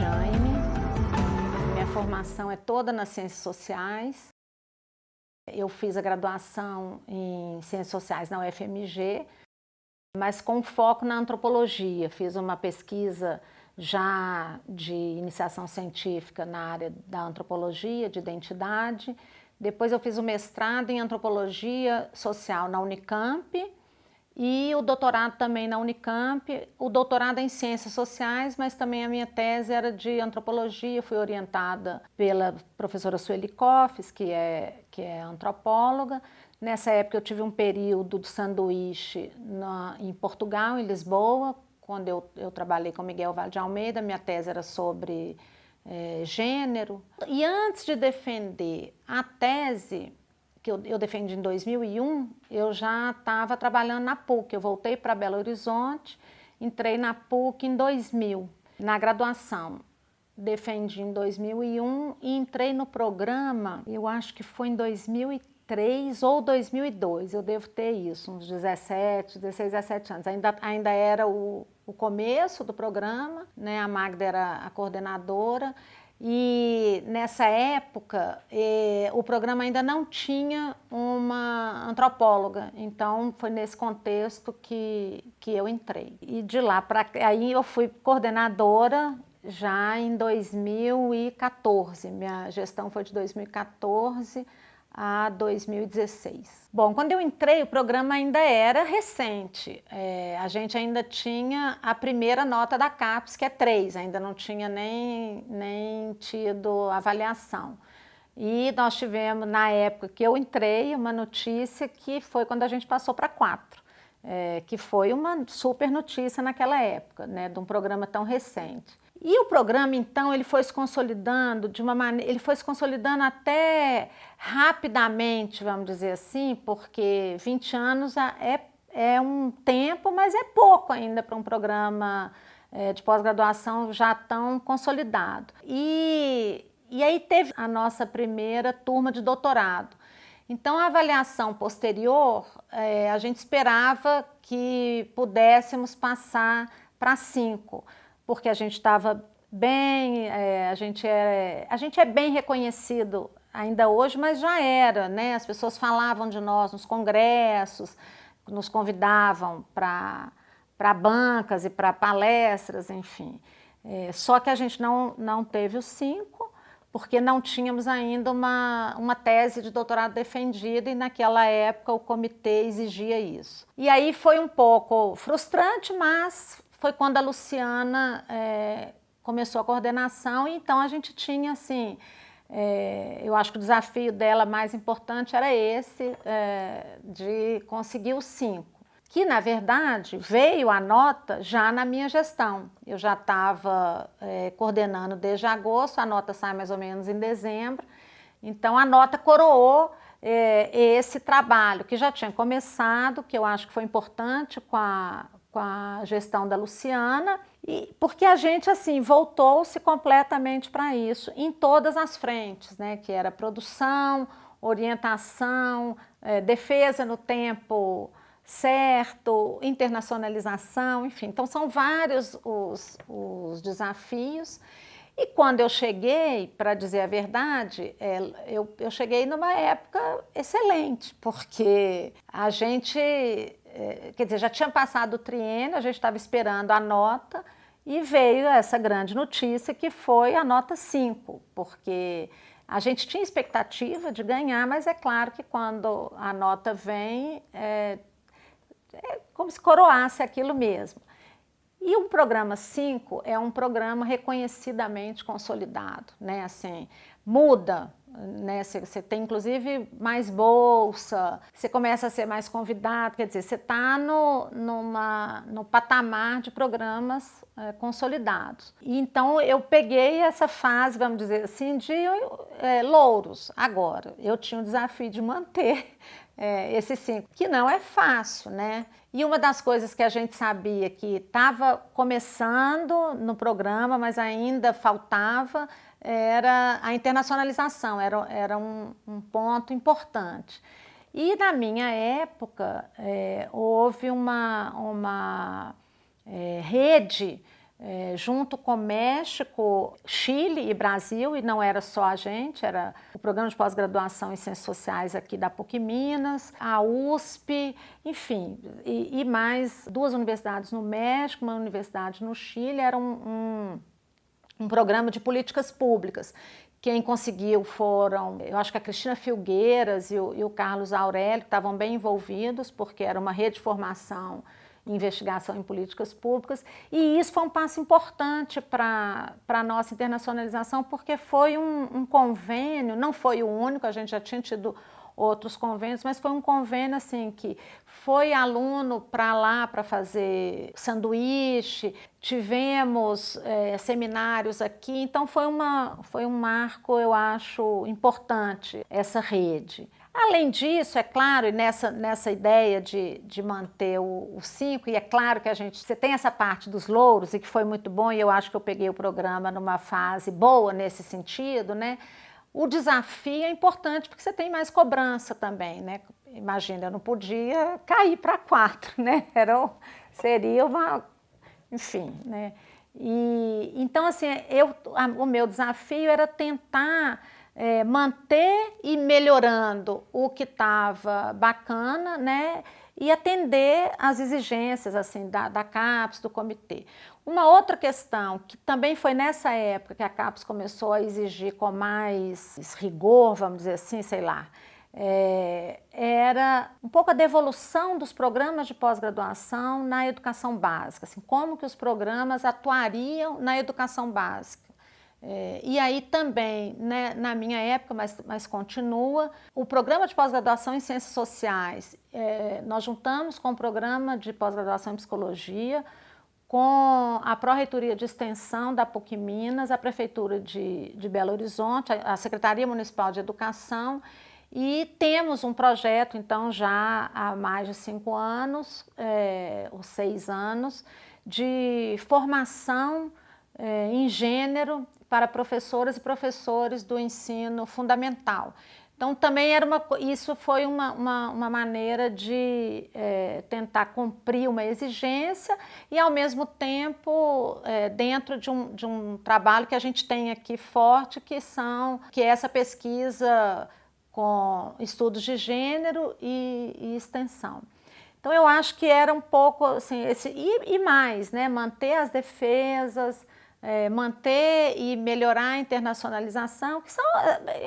Eliane. Minha formação é toda nas ciências sociais. Eu fiz a graduação em ciências sociais na UFMG, mas com foco na antropologia. Fiz uma pesquisa já de iniciação científica na área da antropologia, de identidade. Depois eu fiz o mestrado em antropologia social na Unicamp e o doutorado também na Unicamp, o doutorado em ciências sociais, mas também a minha tese era de antropologia. Fui orientada pela professora Sueli Koffes, que é antropóloga. Nessa época eu tive um período de sanduíche em Portugal, em Lisboa, quando eu trabalhei com Miguel Vale de Almeida. Minha tese era sobre gênero. E antes de defender a tese, que eu defendi em 2001, eu já estava trabalhando na PUC. Eu voltei para Belo Horizonte, entrei na PUC em 2000, na graduação. Defendi em 2001 e entrei no programa, eu acho que foi em 2003 ou 2002, eu devo ter isso, uns 16, 17 anos. Ainda era o começo do programa, né? A Magda era a coordenadora. E nessa época o programa ainda não tinha uma antropóloga, então foi nesse contexto que eu entrei. E de lá para aí eu fui coordenadora já em 2014, minha gestão foi de 2014 a 2016. Bom, quando eu entrei, o programa ainda era recente. A gente ainda tinha a primeira nota da CAPES, que é 3, ainda não tinha nem tido avaliação. E nós tivemos, na época que eu entrei, uma notícia que foi quando a gente passou para 4, que foi uma super notícia naquela época, né, de um programa tão recente. E o programa, então, ele foi se consolidando de uma maneira, ele foi se consolidando até rapidamente, vamos dizer assim, porque 20 anos é um tempo, mas é pouco ainda para um programa de pós-graduação já tão consolidado. E aí teve a nossa primeira turma de doutorado. Então, a avaliação posterior, a gente esperava que pudéssemos passar para 5, porque a gente estava bem, a gente é bem reconhecido ainda hoje, mas já era, né? As pessoas falavam de nós nos congressos, nos convidavam para bancas e para palestras, enfim. Só que a gente não teve os 5, porque não tínhamos ainda uma tese de doutorado defendida, e naquela época o comitê exigia isso. E aí foi um pouco frustrante, mas foi quando a Luciana começou a coordenação, e então a gente tinha, assim, eu acho que o desafio dela mais importante era esse, de conseguir os 5, que na verdade veio a nota já na minha gestão. Eu já estava coordenando desde agosto, a nota sai mais ou menos em dezembro, então a nota coroou esse trabalho que já tinha começado, que eu acho que foi importante com a gestão da Luciana, e porque a gente, assim, voltou-se completamente para isso, em todas as frentes, né, que era produção, orientação, defesa no tempo certo, internacionalização, enfim. Então são vários os desafios. E quando eu cheguei, para dizer a verdade, eu cheguei numa época excelente, porque a gente, quer dizer, já tinha passado o triênio, a gente estava esperando a nota, e veio essa grande notícia que foi a nota 5, porque a gente tinha expectativa de ganhar, mas é claro que quando a nota vem, é como se coroasse aquilo mesmo. E o programa 5 é um programa reconhecidamente consolidado, né? Assim, muda, né? Você tem inclusive mais bolsa, você começa a ser mais convidado, quer dizer, você está no patamar de programas consolidados. E então eu peguei essa fase, vamos dizer assim, de louros. Agora, eu tinha o desafio de manter esses 5, que não é fácil, né? E uma das coisas que a gente sabia que estava começando no programa, mas ainda faltava, era a internacionalização, era um ponto importante. E na minha época, houve uma rede junto com México, Chile e Brasil, e não era só a gente, era o programa de pós-graduação em Ciências Sociais aqui da PUC Minas, a USP, enfim, e mais 2 universidades no México, uma universidade no Chile, era um programa de políticas públicas. Quem conseguiu foram, eu acho que a Cristina Filgueiras e o Carlos Aurélio, que estavam bem envolvidos, porque era uma rede de formação e investigação em políticas públicas, e isso foi um passo importante para a nossa internacionalização, porque foi um convênio, não foi o único, a gente já tinha tido outros convênios, mas foi um convênio assim que foi aluno para lá para fazer sanduíche, tivemos seminários aqui, então foi um marco, eu acho, importante essa rede. Além disso, é claro, e nessa ideia de manter o 5, e é claro que você tem essa parte dos louros, e que foi muito bom, e eu acho que eu peguei o programa numa fase boa nesse sentido, né? O desafio é importante porque você tem mais cobrança também, né? Imagina, eu não podia cair para 4, né? Seria uma... Enfim, né? Então, assim, o meu desafio era tentar manter e melhorando o que estava bacana, né? E atender às exigências assim, da CAPES, do comitê. Uma outra questão, que também foi nessa época que a CAPES começou a exigir com mais rigor, vamos dizer assim, sei lá, era um pouco a devolução dos programas de pós-graduação na educação básica, assim, como que os programas atuariam na educação básica. E aí também, né, na minha época, mas continua, o programa de pós-graduação em Ciências Sociais, nós juntamos com o programa de pós-graduação em Psicologia, com a Pró-Reitoria de Extensão da PUC Minas, a Prefeitura de Belo Horizonte, a Secretaria Municipal de Educação, e temos um projeto, então, já há mais de 5 anos, ou 6 anos, de formação em gênero para professoras e professores do ensino fundamental. Então, também isso foi uma maneira de tentar cumprir uma exigência e, ao mesmo tempo, dentro de um trabalho que a gente tem aqui forte, que é essa pesquisa com estudos de gênero e extensão. Então, eu acho que era um pouco assim, e mais, né, manter as defesas, manter e melhorar a internacionalização, que são,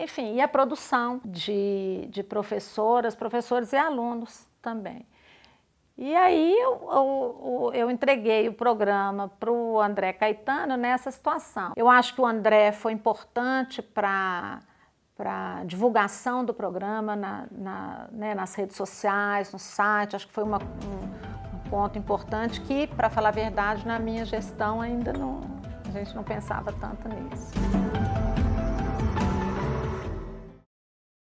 enfim, e a produção de professores e alunos também. E aí eu entreguei o programa para o André Caetano nessa situação. Eu acho que o André foi importante para a divulgação do programa né, nas redes sociais, no site. Acho que foi um ponto importante que, para falar a verdade, na minha gestão ainda a gente não pensava tanto nisso.